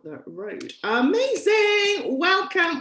The road. Amazing. Welcome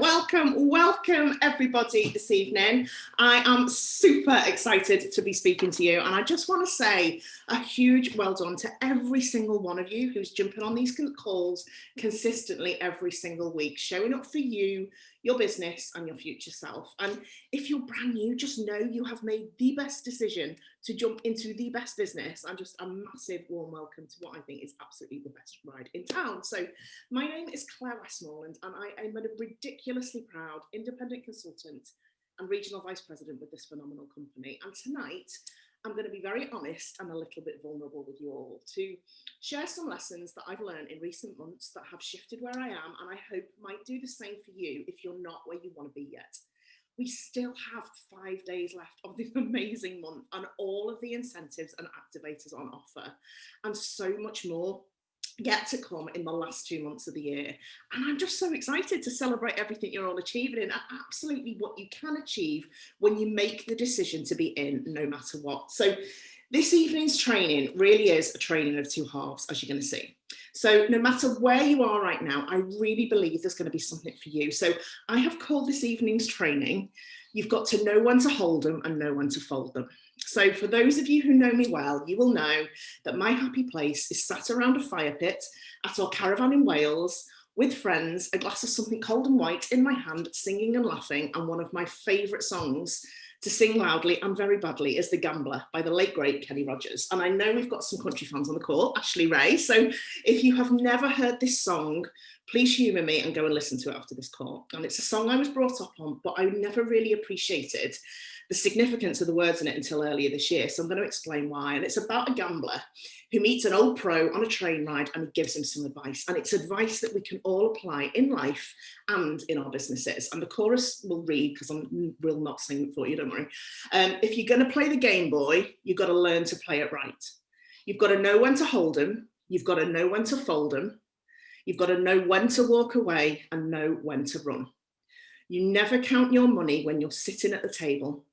everybody this evening. I am super excited to be speaking to you, and I just want to say a huge well done to every single one of you who's jumping on these calls consistently every single week, showing up for you, your business and your future self. And if you're brand new, just know you have made the best decision to jump into the best business, and just a massive warm welcome to what I think is absolutely the best ride in town. So my name is Claire Westmoreland, and I am a ridiculously proud independent consultant and regional vice president with this phenomenal company. And tonight, I'm going to be very honest and a little bit vulnerable with you all to share some lessons that I've learned in recent months that have shifted where I am, and I hope might do the same for you if you're not where you want to be yet. We still have 5 days left of this amazing month and all of the incentives and activators on offer, and so much more yet to come in the last 2 months of the year. And I'm just so excited to celebrate everything you're all achieving and absolutely what you can achieve when you make the decision to be in, no matter what. So this evening's training really is a training of two halves, as you're going to see. So no matter where you are right now, I really believe there's going to be something for you. So I have called this evening's training, you've got to know when to hold them and know when to fold them. So for those of you who know me well, you will know that my happy place is sat around a fire pit at our caravan in Wales with friends, a glass of something cold and white in my hand, singing and laughing, and one of my favourite songs to sing loudly and very badly is The Gambler by the late great Kenny Rogers. And I know we've got some country fans on the call, Ashley Ray. So if you have never heard this song, please humour me and go and listen to it after this call. And it's a song I was brought up on, but I never really appreciated the significance of the words in it until earlier this year. So I'm going to explain why. And it's about a gambler who meets an old pro on a train ride and he gives him some advice. And it's advice that we can all apply in life and in our businesses. And the chorus will read, because I will not sing it for you, don't worry. If you're going to play the Game Boy, you've got to learn to play it right. You've got to know when to hold them. You've got to know when to fold them. You've got to know when to walk away and know when to run. You never count your money when you're sitting at the table.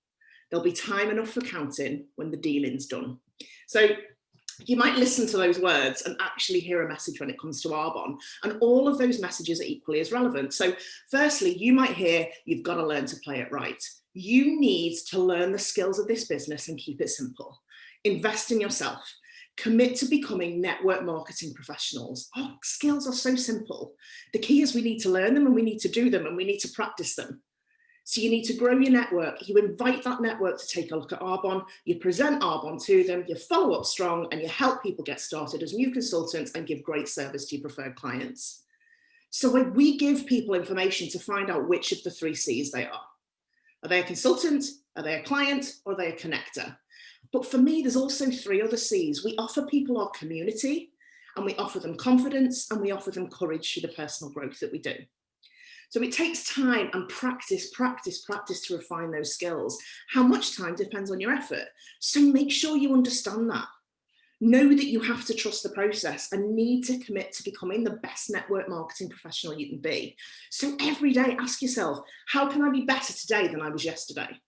There'll be time enough for counting when the dealing's done. So you might listen to those words and actually hear a message when it comes to Arbonne, and all of those messages are equally as relevant. So firstly, you might hear you've got to learn to play it right. You need to learn the skills of this business and keep it simple. Invest in yourself. Commit to becoming network marketing professionals. Our skills are so simple. The key is we need to learn them and we need to do them and we need to practice them. So you need to grow your network. You invite that network to take a look at Arbonne, you present Arbonne to them, you follow up strong, and you help people get started as new consultants and give great service to your preferred clients. So when we give people information to find out which of the 3 C's they are. Are they a consultant? Are they a client? Or are they a connector? But for me, there's also 3 other C's. We offer people our community, and we offer them confidence, and we offer them courage through the personal growth that we do. So it takes time and practice to refine those skills. How much time depends on your effort. So make sure you understand that. Know that you have to trust the process and need to commit to becoming the best network marketing professional you can be. So every day ask yourself, how can I be better today than I was yesterday?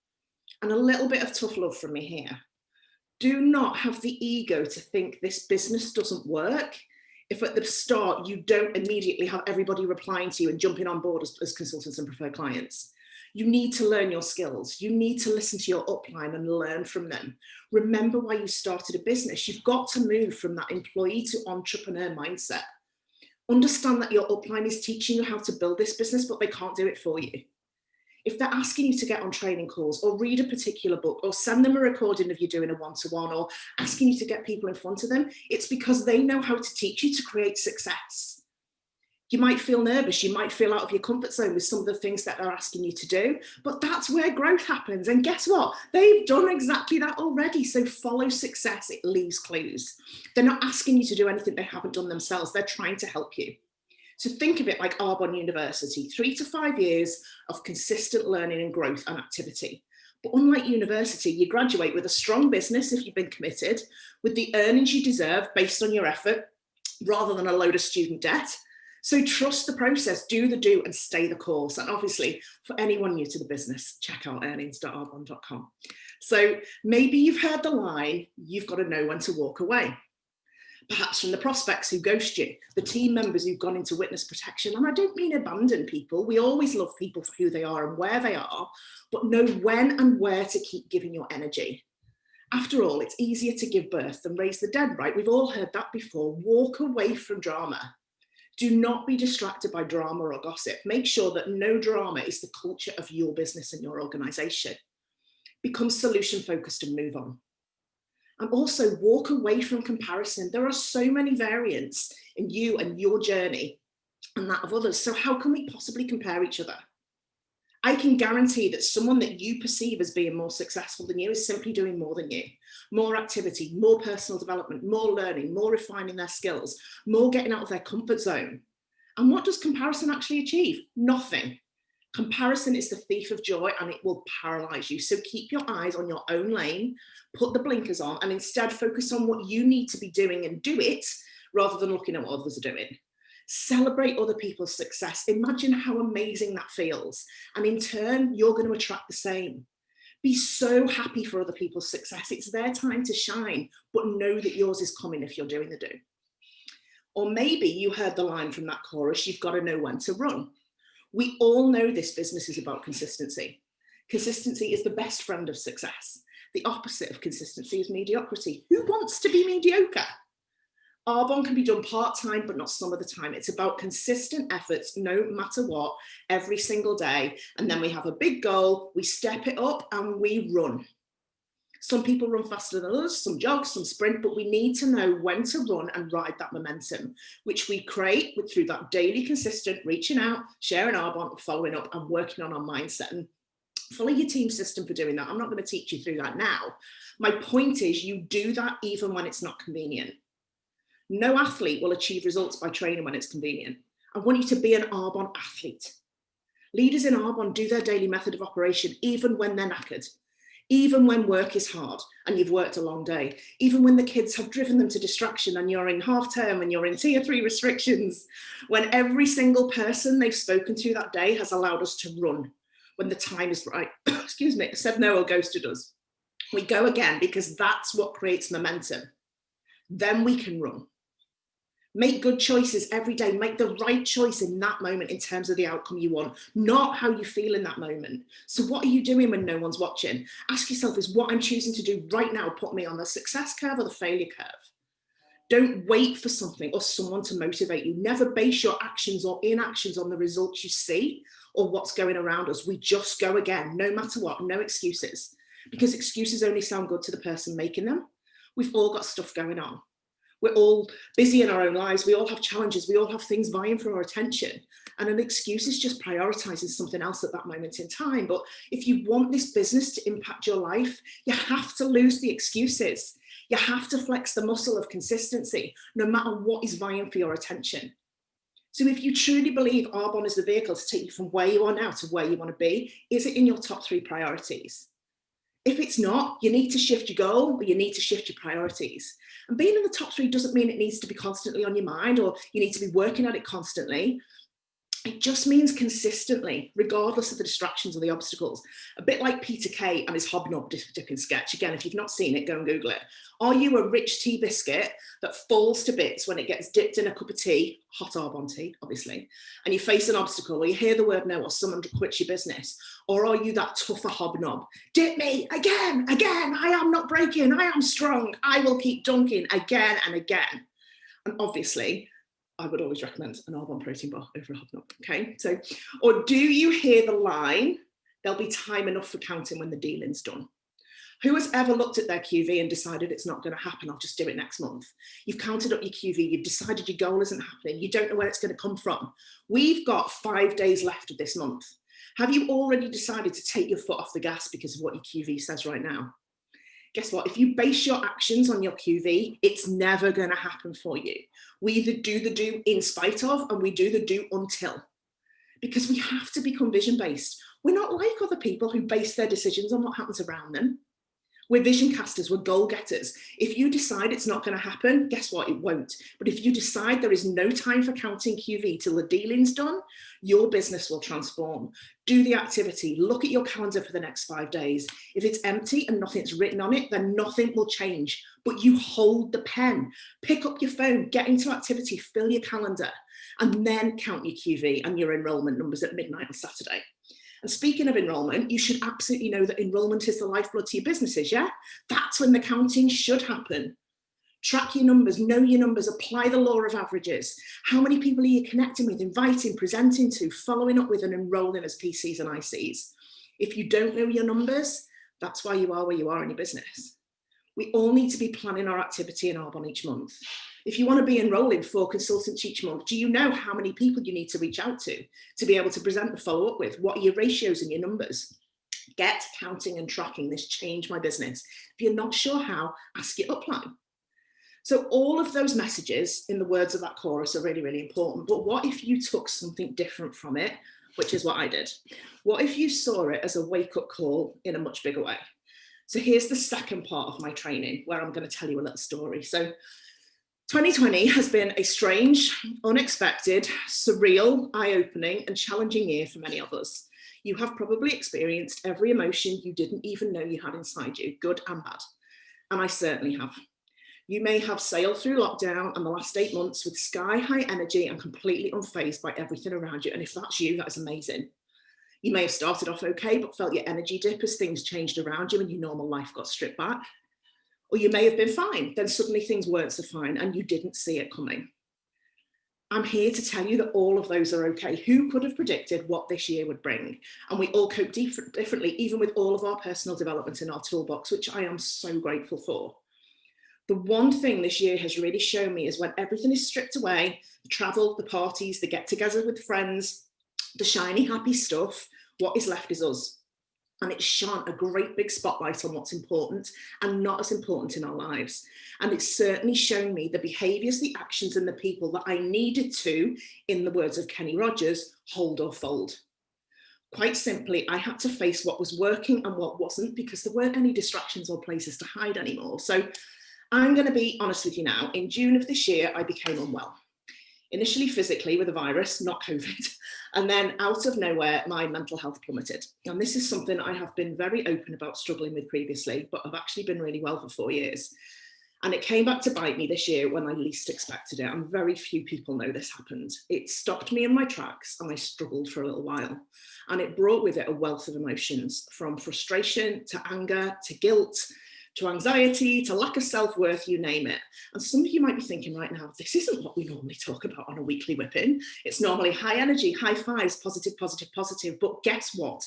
And a little bit of tough love from me here. Do not have the ego to think this business doesn't work if at the start you don't immediately have everybody replying to you and jumping on board as consultants and preferred clients. You need to learn your skills. You need to listen to your upline and learn from them. Remember why you started a business. You've got to move from that employee to entrepreneur mindset. Understand that your upline is teaching you how to build this business, but they can't do it for you. If they're asking you to get on training calls or read a particular book or send them a recording of you doing a one-to-one or asking you to get people in front of them, it's because they know how to teach you to create success. You might feel nervous, you might feel out of your comfort zone with some of the things that they're asking you to do, but that's where growth happens. And guess what? They've done exactly that already. So follow success, it leaves clues. They're not asking you to do anything they haven't done themselves. They're trying to help you. So think of it like Arbonne University, 3 to 5 years of consistent learning and growth and activity. But unlike university, you graduate with a strong business if you've been committed, with the earnings you deserve based on your effort, rather than a load of student debt. So trust the process, do the do and stay the course. And obviously for anyone new to the business, check out earnings.arbonne.com. So maybe you've heard the line, you've got to know when to walk away. perhaps from the prospects who ghost you, the team members who've gone into witness protection. And I don't mean abandon people. We always love people for who they are and where they are, but know when and where to keep giving your energy. After all, it's easier to give birth than raise the dead, right? We've all heard that before. Walk away from drama. Do not be distracted by drama or gossip. Make sure that no drama is the culture of your business and your organization. Become solution focused and move on. And also walk away from comparison. There are so many variants in you and your journey and that of others. So how can we possibly compare each other? I can guarantee that someone that you perceive as being more successful than you is simply doing more than you. More activity, more personal development, more learning, more refining their skills, more getting out of their comfort zone. And what does comparison actually achieve? Nothing. Comparison is the thief of joy and it will paralyze you. So keep your eyes on your own lane, put the blinkers on, and instead focus on what you need to be doing and do it rather than looking at what others are doing. Celebrate other people's success. Imagine how amazing that feels. And in turn, you're going to attract the same. Be so happy for other people's success. It's their time to shine, but know that yours is coming if you're doing the do. Or maybe you heard the line from that chorus, you've got to know when to run. We all know this business is about consistency. Consistency is the best friend of success. The opposite of consistency is mediocrity. Who wants to be mediocre? Arbonne can be done part-time, but not some of the time. It's about consistent efforts, no matter what, every single day. And then we have a big goal, we step it up and we run. Some people run faster than others, some jog, some sprint, but we need to know when to run and ride that momentum, which we create through that daily consistent reaching out, sharing Arbonne, following up and working on our mindset. And follow your team system for doing that. I'm not going to teach you through that now. My point is you do that even when it's not convenient. No athlete will achieve results by training when it's convenient. I want you to be an Arbonne athlete. Leaders in Arbonne do their daily method of operation even when they're knackered, even when work is hard and you've worked a long day, even when the kids have driven them to distraction and you're in half term and you're in tier 3 restrictions, when every single person they've spoken to that day has allowed us to run when the time is right, excuse me, said no or ghosted us. We go again because that's what creates momentum. Then we can run. Make good choices every day. Make the right choice in that moment in terms of the outcome you want, not how you feel in that moment. So what are you doing when no one's watching? Ask yourself, is what I'm choosing to do right now put me on the success curve or the failure curve? Don't wait for something or someone to motivate you. Never base your actions or inactions on the results you see or what's going around us. We just go again, no matter what, no excuses, because excuses only sound good to the person making them. We've all got stuff going on. We're all busy in our own lives. We all have challenges. We all have things vying for our attention. And an excuse is just prioritizing something else at that moment in time. But if you want this business to impact your life, you have to lose the excuses. You have to flex the muscle of consistency, no matter what is vying for your attention. So if you truly believe Arbonne is the vehicle to take you from where you are now to where you want to be, is it in your top 3 priorities? If it's not, you need to shift your goal or you need to shift your priorities. And being in the top 3 doesn't mean it needs to be constantly on your mind or you need to be working at it constantly. It just means consistently, regardless of the distractions or the obstacles. A bit like Peter Kay and his hobnob dipping sketch. Again, if you've not seen it, go and Google it. Are you a rich tea biscuit that falls to bits when it gets dipped in a cup of tea, hot Arbonne tea, obviously, and you face an obstacle or you hear the word no or someone quits your business? Or are you that tougher hobnob? Dip me again, I am not breaking, I am strong, I will keep dunking again and again. And obviously, I would always recommend an Arbonne protein bar over a hobnob, okay? So, or do you hear the line, there'll be time enough for counting when the dealing's done? Who has ever looked at their QV and decided it's not going to happen, I'll just do it next month? You've counted up your QV, you've decided your goal isn't happening, you don't know where it's going to come from. We've got 5 days left of this month. Have you already decided to take your foot off the gas because of what your QV says right now? Guess what? If you base your actions on your QV, it's never going to happen for you. We either do the do in spite of, and we do the do until. Because we have to become vision-based. We're not like other people who base their decisions on what happens around them. We're vision casters, we're goal getters. If you decide it's not going to happen, guess what? It won't. But if you decide there is no time for counting QV till the dealing's done, your business will transform. Do the activity, look at your calendar for the next 5 days. If it's empty and nothing's written on it, then nothing will change. But you hold the pen, pick up your phone, get into activity, fill your calendar, and then count your QV and your enrollment numbers at midnight on Saturday. And speaking of enrollment, you should absolutely know that enrollment is the lifeblood to your businesses, yeah? That's when the counting should happen. Track your numbers, know your numbers, apply the law of averages. How many people are you connecting with, inviting, presenting to, following up with, and enrolling as PCs and ICs? If you don't know your numbers, that's why you are where you are in your business. We all need to be planning our activity in Arbonne each month. If you want to be enrolling 4 consultants each month, do you know how many people you need to reach out to be able to present and follow up with? What are your ratios and your numbers? Get counting and tracking this. Change my business. If you're not sure how, ask your upline. So all of those messages in the words of that chorus are really, really important. But what if you took something different from it, which is what I did? What if you saw it as a wake-up call in a much bigger way? So here's the second part of my training where I'm going to tell you a little story. So 2020 has been a strange, unexpected, surreal, eye-opening and challenging year for many of us. You have probably experienced every emotion you didn't even know you had inside you, good and bad. And I certainly have. You may have sailed through lockdown and the last 8 months with sky-high energy and completely unfazed by everything around you. And if that's you, that is amazing. You may have started off okay, but felt your energy dip as things changed around you and your normal life got stripped back. Or you may have been fine, then suddenly things weren't so fine and you didn't see it coming. I'm here to tell you that all of those are okay. Who could have predicted what this year would bring? And we all cope differently, even with all of our personal development in our toolbox, which I am so grateful for. The one thing this year has really shown me is when everything is stripped away, the travel, the parties, the get-together with friends, the shiny, happy stuff, what is left is us. And it's shone a great big spotlight on what's important and not as important in our lives. And it's certainly shown me the behaviours, the actions and the people that I needed to, in the words of Kenny Rogers, hold or fold. Quite simply, I had to face what was working and what wasn't because there weren't any distractions or places to hide anymore. So I'm going to be honest with you now. In June of this year, I became unwell. Initially physically with a virus, not COVID, and then out of nowhere, my mental health plummeted. And this is something I have been very open about struggling with previously, but I've actually been really well for 4 years. And it came back to bite me this year when I least expected it. And very few people know this happened. It stopped me in my tracks and I struggled for a little while. And it brought with it a wealth of emotions, from frustration to anger to guilt, to anxiety, to lack of self-worth, you name it. And some of you might be thinking right now, this isn't what we normally talk about on a weekly whip-in. It's normally high energy, high fives, positive, positive, positive. But guess what?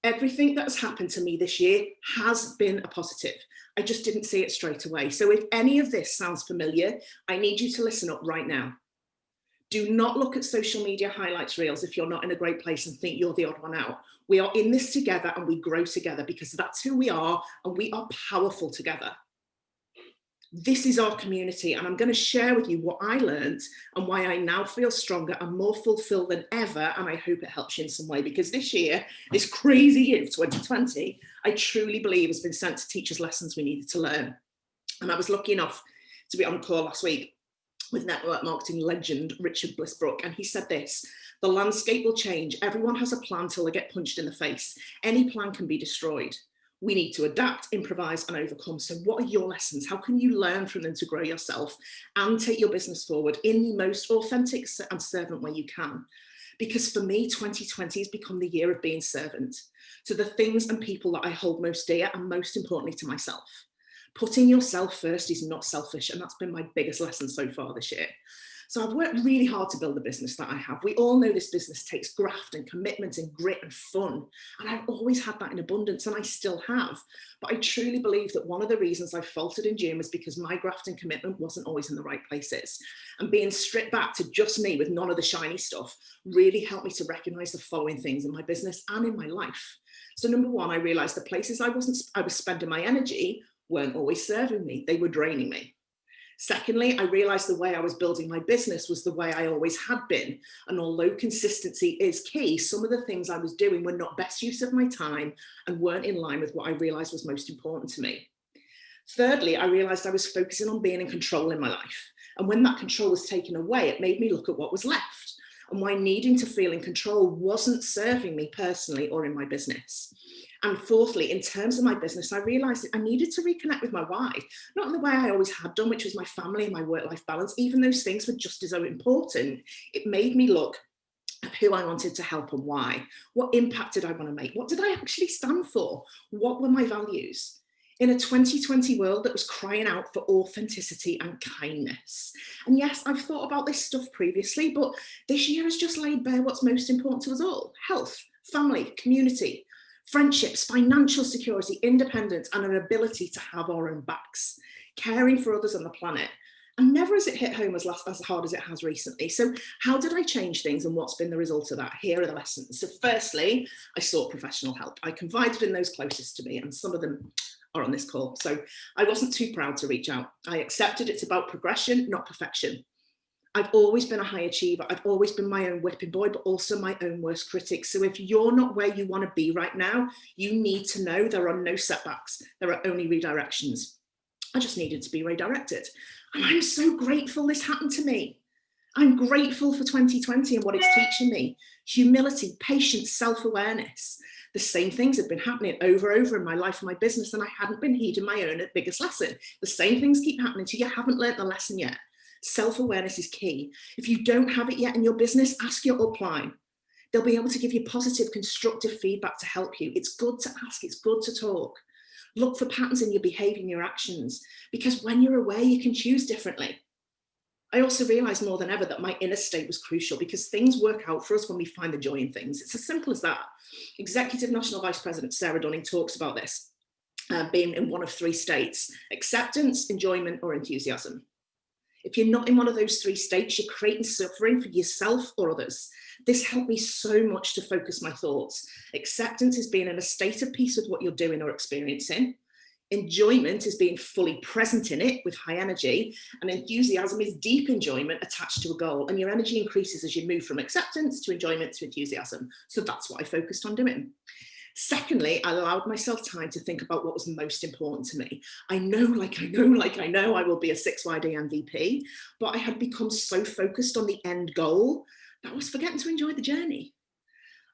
Everything that has happened to me this year has been a positive. I just didn't see it straight away. So if any of this sounds familiar, I need you to listen up right now. Do not look at social media highlights reels if you're not in a great place and think you're the odd one out. We are in this together and we grow together because that's who we are and we are powerful together. This is our community and I'm going to share with you what I learned and why I now feel stronger and more fulfilled than ever, and I hope it helps you in some way, because this year, this crazy year of 2020, I truly believe has been sent to teach us lessons we needed to learn. And I was lucky enough to be on a call last week with network marketing legend Richard Blissbrook, and he said this: the landscape will change. Everyone has a plan till they get punched in the face. Any plan can be destroyed. We need to adapt, improvise and overcome. So what are your lessons? How can you learn from them to grow yourself and take your business forward in the most authentic and servant way you can? Because for me, 2020 has become the year of being servant to the things and people that I hold most dear, and most importantly to myself. Putting yourself first is not selfish, and that's been my biggest lesson so far this year. So I've worked really hard to build the business that I have. We all know this business takes graft and commitment and grit and fun. And I've always had that in abundance, and I still have. But I truly believe that one of the reasons I faltered in June was because my graft and commitment wasn't always in the right places. And being stripped back to just me with none of the shiny stuff really helped me to recognize the following things in my business and in my life. So number one, I realized the places I was spending my energy weren't always serving me. They were draining me. Secondly, I realized the way I was building my business was the way I always had been. And although consistency is key, some of the things I was doing were not best use of my time and weren't in line with what I realized was most important to me. Thirdly, I realized I was focusing on being in control in my life. And when that control was taken away, it made me look at what was left and why needing to feel in control wasn't serving me personally or in my business. And fourthly, in terms of my business, I realized that I needed to reconnect with my why, not in the way I always had done, which was my family and my work-life balance. Even those things were just as important. It made me look at who I wanted to help and why. What impact did I want to make? What did I actually stand for? What were my values? In a 2020 world that was crying out for authenticity and kindness. And yes, I've thought about this stuff previously, but this year has just laid bare what's most important to us all: health, family, community, friendships, financial security, independence, and an ability to have our own backs, caring for others on the planet. And never has it hit home as hard as it has recently. So how did I change things and what's been the result of that? Here are the lessons. So firstly, I sought professional help. I confided in those closest to me, and some of them are on this call. So I wasn't too proud to reach out. I accepted it's about progression, not perfection. I've always been a high achiever. I've always been my own whipping boy, but also my own worst critic. So if you're not where you want to be right now, you need to know there are no setbacks. There are only redirections. I just needed to be redirected. And I'm so grateful this happened to me. I'm grateful for 2020 and what it's teaching me. Humility, patience, self-awareness. The same things have been happening over and over in my life and my business, and I hadn't been heeding my own biggest lesson. The same things keep happening to you. You haven't learned the lesson yet. Self-awareness is key. If you don't have it yet in your business, ask your upline. They'll be able to give you positive, constructive feedback to help you. It's good to ask. It's good to talk. Look for patterns in your behavior and your actions, because when you're aware, you can choose differently. I also realized more than ever that my inner state was crucial, because things work out for us when we find the joy in things. It's as simple as that. Executive National Vice President Sarah Dunning talks about this, being in one of three states: acceptance, enjoyment, or enthusiasm. If you're not in one of those three states, you're creating suffering for yourself or others. This helped me so much to focus my thoughts. Acceptance is being in a state of peace with what you're doing or experiencing. Enjoyment is being fully present in it with high energy, and enthusiasm is deep enjoyment attached to a goal, and your energy increases as you move from acceptance to enjoyment to enthusiasm. So that's what I focused on doing. Secondly, I allowed myself time to think about what was most important to me. I know I will be a 6YD MVP, but I had become so focused on the end goal that I was forgetting to enjoy the journey.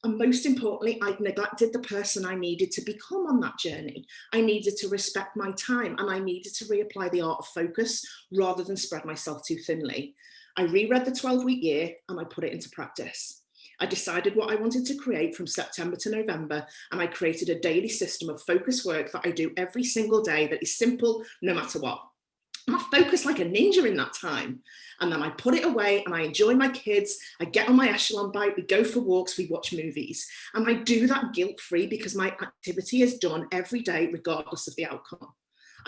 And most importantly, I'd neglected the person I needed to become on that journey. I needed to respect my time, and I needed to reapply the art of focus rather than spread myself too thinly. I reread the 12-week year and I put it into practice. I decided what I wanted to create from September to November, and I created a daily system of focus work that I do every single day that is simple no matter what. And I focus like a ninja in that time. And then I put it away and I enjoy my kids. I get on my Echelon bike, we go for walks, we watch movies. And I do that guilt-free because my activity is done every day, regardless of the outcome.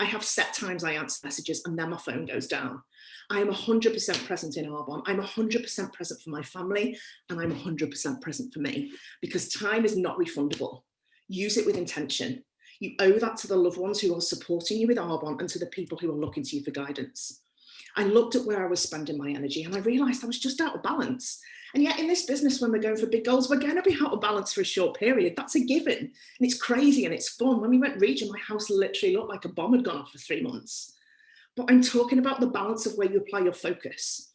I have set times I answer messages and then my phone goes down. I am 100% present in Arbonne. I'm 100% present for my family, and I'm 100% present for me, because time is not refundable. Use it with intention. You owe that to the loved ones who are supporting you with Arbonne and to the people who are looking to you for guidance. I looked at where I was spending my energy and I realized I was just out of balance. And yet in this business, when we're going for big goals, we're going to be out of balance for a short period. That's a given. And it's crazy and it's fun. When we went region, my house literally looked like a bomb had gone off for 3 months. But I'm talking about the balance of where you apply your focus.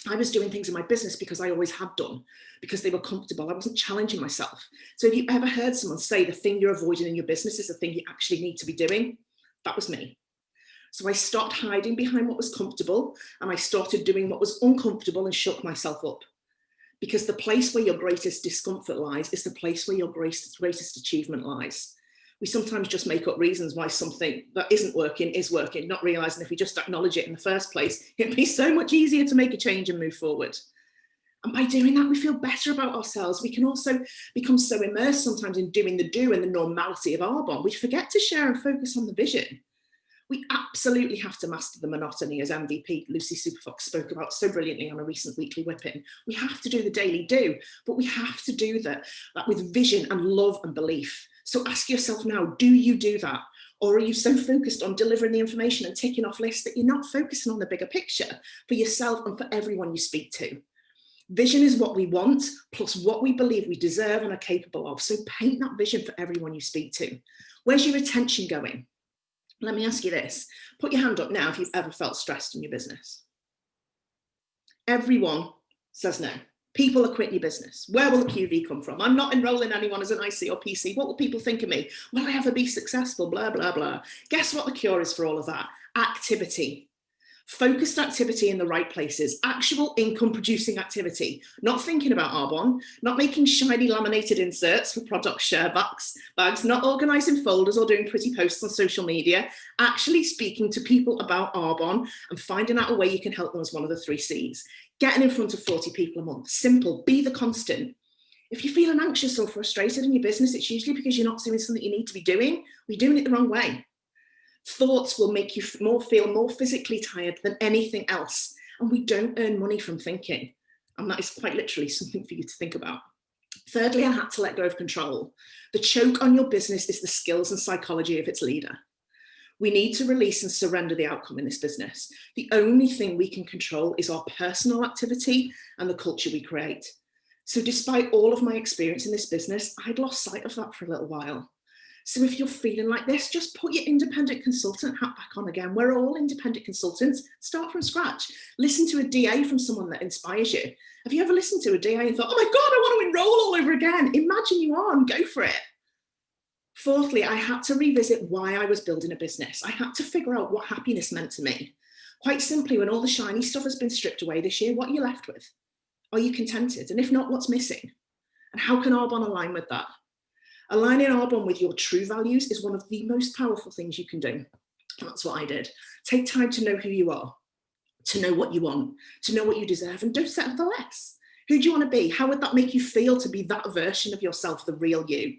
I was doing things in my business because I always had done, because they were comfortable. I wasn't challenging myself. So have you ever heard someone say the thing you're avoiding in your business is the thing you actually need to be doing? That was me. So I stopped hiding behind what was comfortable and I started doing what was uncomfortable and shook myself up. Because the place where your greatest discomfort lies is the place where your greatest achievement lies. We sometimes just make up reasons why something that isn't working is working, not realizing if we just acknowledge it in the first place, it'd be so much easier to make a change and move forward. And by doing that, we feel better about ourselves. We can also become so immersed sometimes in doing the do and the normality of Arbonne, we forget to share and focus on the vision. We absolutely have to master the monotony, as MVP Lucy Superfox spoke about so brilliantly on a recent weekly whipping. We have to do the daily do, but we have to do that with vision and love and belief. So ask yourself now, do you do that? Or are you so focused on delivering the information and ticking off lists that you're not focusing on the bigger picture for yourself and for everyone you speak to? Vision is what we want, plus what we believe we deserve and are capable of. So paint that vision for everyone you speak to. Where's your attention going? Let me ask you this. Put your hand up now if you've ever felt stressed in your business. Everyone says no. People are quitting your business. Where will the QV come from? I'm not enrolling anyone as an IC or PC. What will people think of me? Will I ever be successful? Blah, blah, blah. Guess what the cure is for all of that? Activity. Focused activity in the right places, actual income producing activity, not thinking about Arbonne, not making shiny laminated inserts for product share bags, not organising folders or doing pretty posts on social media, actually speaking to people about Arbonne and finding out a way you can help them as one of the 3 C's. Getting in front of 40 people a month, simple, be the constant. If you're feeling anxious or frustrated in your business, it's usually because you're not doing something you need to be doing, or you're doing it the wrong way. Thoughts will make you feel more physically tired than anything else. And we don't earn money from thinking. And that is quite literally something for you to think about. Thirdly, I had to let go of control. The choke on your business is the skills and psychology of its leader. We need to release and surrender the outcome in this business. The only thing we can control is our personal activity and the culture we create. So despite all of my experience in this business, I'd lost sight of that for a little while. So if you're feeling like this, just put your independent consultant hat back on again. We're all independent consultants. Start from scratch. Listen to a DA from someone that inspires you. Have you ever listened to a DA and thought, oh my God, I want to enroll all over again? Imagine you are and go for it. Fourthly, I had to revisit why I was building a business. I had to figure out what happiness meant to me. Quite simply, when all the shiny stuff has been stripped away this year, what are you left with? Are you contented? And if not, what's missing? And how can Arbonne align with that? Aligning Arbonne with your true values is one of the most powerful things you can do. And that's what I did. Take time to know who you are, to know what you want, to know what you deserve, and don't settle for less. Who do you want to be? How would that make you feel to be that version of yourself, the real you?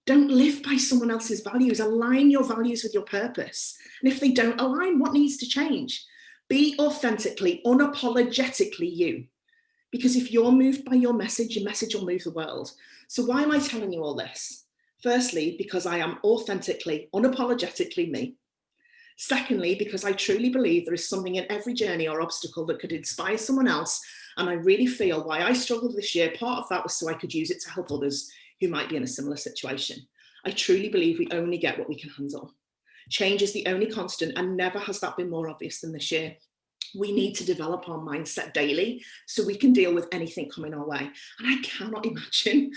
Don't live by someone else's values. Align your values with your purpose. And if they don't align, what needs to change? Be authentically, unapologetically you. Because if you're moved by your message will move the world. So why am I telling you all this? Firstly, because I am authentically, unapologetically me. Secondly, because I truly believe there is something in every journey or obstacle that could inspire someone else. And I really feel why I struggled this year, part of that was so I could use it to help others who might be in a similar situation. I truly believe we only get what we can handle. Change is the only constant, and never has that been more obvious than this year. We need to develop our mindset daily so we can deal with anything coming our way. And I cannot imagine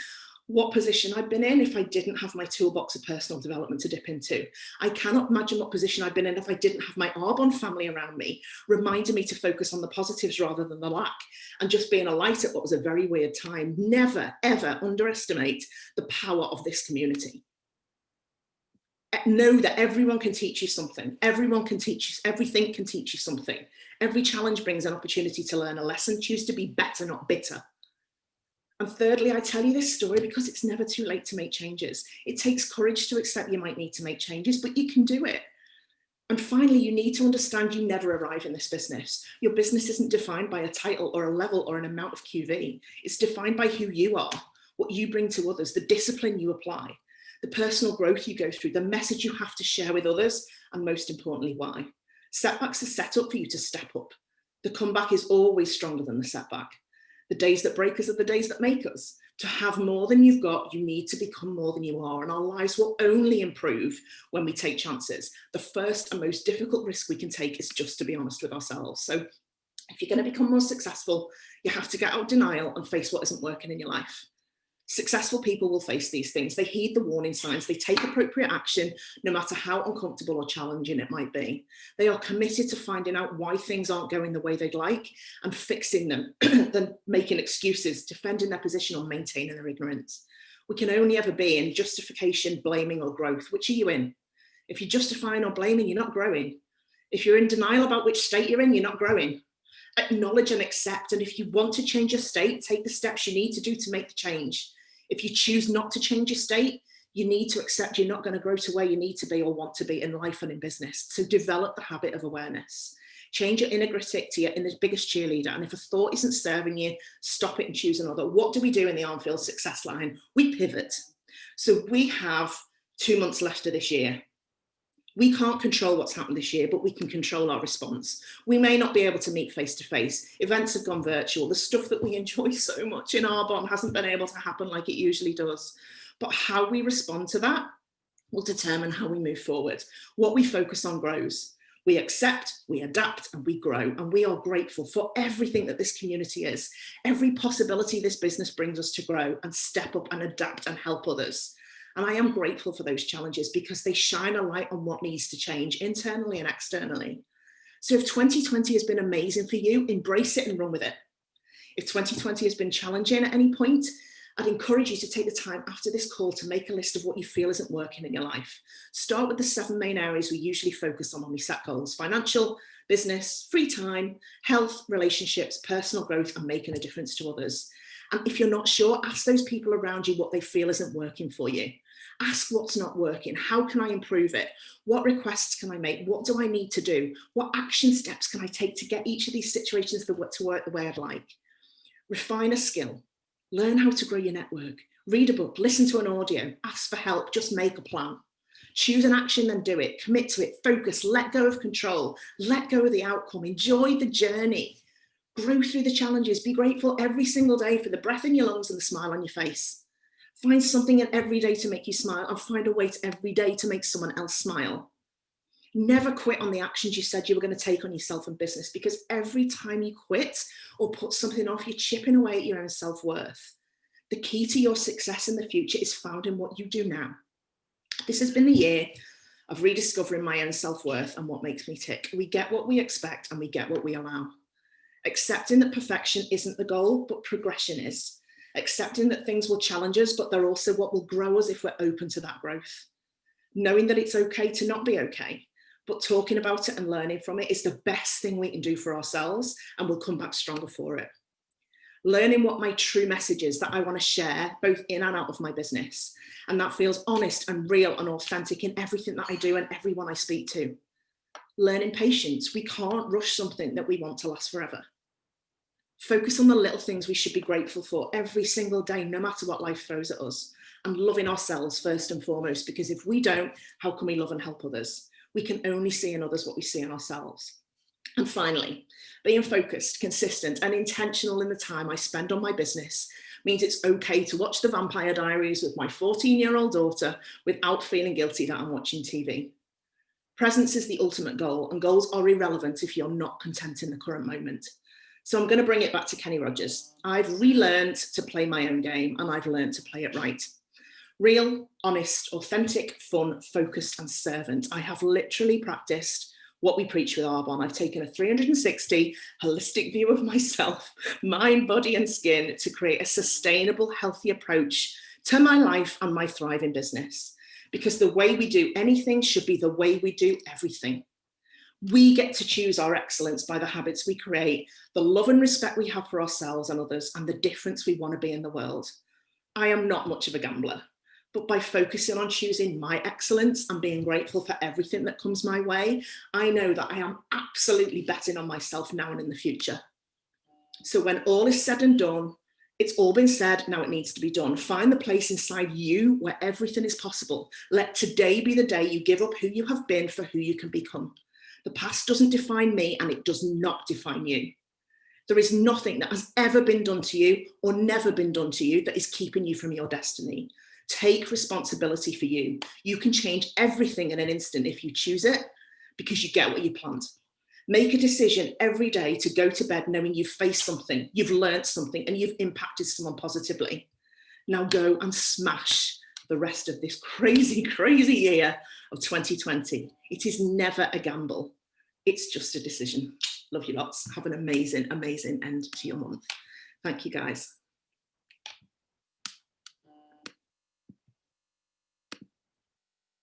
what position I'd been in if I didn't have my toolbox of personal development to dip into. I cannot imagine what position I'd been in if I didn't have my Arbonne family around me, reminding me to focus on the positives rather than the lack, and just being a light at what was a very weird time. Never, ever underestimate the power of this community. Know that everyone can teach you something. Everyone can teach you, everything can teach you something. Every challenge brings an opportunity to learn a lesson. Choose to be better, not bitter. And thirdly, I tell you this story because it's never too late to make changes. It takes courage to accept you might need to make changes, but you can do it. And finally, you need to understand you never arrive in this business. Your business isn't defined by a title or a level or an amount of QV. It's defined by who you are, what you bring to others, the discipline you apply, the personal growth you go through, the message you have to share with others, and most importantly, why. Setbacks are set up for you to step up. The comeback is always stronger than the setback. The days that break us are the days that make us. To have more than you've got, you need to become more than you are, and our lives will only improve when we take chances. The first and most difficult risk we can take is just to be honest with ourselves. So if you're going to become more successful, you have to get out of denial and face what isn't working in your life. Successful people will face these things. They heed the warning signs. They take appropriate action, no matter how uncomfortable or challenging it might be. They are committed to finding out why things aren't going the way they'd like and fixing them, than making excuses, defending their position or maintaining their ignorance. We can only ever be in justification, blaming, or growth. Which are you in? If you're justifying or blaming, you're not growing. If you're in denial about which state you're in, you're not growing. Acknowledge and accept. And if you want to change your state, take the steps you need to do to make the change. If you choose not to change your state, you need to accept you're not going to grow to where you need to be or want to be in life and in business. So develop the habit of awareness. Change your inner critic to your inner biggest cheerleader. And if a thought isn't serving you, stop it and choose another. What do we do in the Armfield success line? We pivot. So we have 2 months left of this year. We can't control what's happened this year, but we can control our response. We may not be able to meet face to face. Events have gone virtual. The stuff that we enjoy so much in Arbonne hasn't been able to happen like it usually does. But how we respond to that will determine how we move forward. What we focus on grows. We accept, we adapt, and we grow. And we are grateful for everything that this community is, every possibility this business brings us to grow and step up and adapt and help others. And I am grateful for those challenges because they shine a light on what needs to change internally and externally. So if 2020 has been amazing for you, embrace it and run with it. If 2020 has been challenging at any point, I'd encourage you to take the time after this call to make a list of what you feel isn't working in your life. Start with the 7 main areas we usually focus on when we set goals: financial, business, free time, health, relationships, personal growth, and making a difference to others. And if you're not sure, ask those people around you what they feel isn't working for you. Ask what's not working. How can I improve it? What requests can I make? What do I need to do? What action steps can I take to get each of these situations to work the way I'd like? Refine a skill. Learn how to grow your network. Read a book, listen to an audio, ask for help, just make a plan. Choose an action, then do it. Commit to it, focus, let go of control, let go of the outcome, enjoy the journey. Grow through the challenges. Be grateful every single day for the breath in your lungs and the smile on your face. Find something in every day to make you smile, and find a way to every day to make someone else smile. Never quit on the actions you said you were going to take on yourself and business, because every time you quit or put something off, you're chipping away at your own self-worth. The key to your success in the future is found in what you do now. This has been the year of rediscovering my own self-worth and what makes me tick. We get what we expect and we get what we allow. Accepting that perfection isn't the goal, but progression is. Accepting that things will challenge us, but they're also what will grow us if we're open to that growth. Knowing that it's okay to not be okay, but talking about it and learning from it is the best thing we can do for ourselves, and we'll come back stronger for it. Learning what my true message is that I want to share both in and out of my business, and that feels honest and real and authentic in everything that I do and everyone I speak to. Learning patience. We can't rush something that we want to last forever. Focus on the little things we should be grateful for every single day, no matter what life throws at us, and loving ourselves first and foremost, because if we don't, how can we love and help others? We can only see in others what we see in ourselves. And finally, being focused, consistent, and intentional in the time I spend on my business means it's okay to watch The Vampire Diaries with my 14-year-old daughter without feeling guilty that I'm watching TV. Presence is the ultimate goal, and goals are irrelevant if you're not content in the current moment. So I'm going to bring it back to Kenny Rogers. I've relearned to play my own game, and I've learned to play it right. Real, honest, authentic, fun, focused, and servant. I have literally practiced what we preach with Arbonne. I've taken a 360 holistic view of myself, mind, body, and skin to create a sustainable, healthy approach to my life and my thriving business. Because the way we do anything should be the way we do everything. We get to choose our excellence by the habits we create, the love and respect we have for ourselves and others, and the difference we want to be in the world. I am not much of a gambler, but by focusing on choosing my excellence and being grateful for everything that comes my way, I know that I am absolutely betting on myself now and in the future. So when all is said and done, it's all been said, now it needs to be done. Find the place inside you where everything is possible. Let today be the day you give up who you have been for who you can become. The past doesn't define me, and it does not define you. There is nothing that has ever been done to you or never been done to you that is keeping you from your destiny. Take responsibility for you. You can change everything in an instant if you choose it, because you get what you planned. Make a decision every day to go to bed knowing you've faced something, you've learned something, and you've impacted someone positively. Now go and smash the rest of this crazy, crazy year of 2020. It is never a gamble. It's just a decision. Love you lots. Have an amazing, amazing end to your month. Thank you, guys.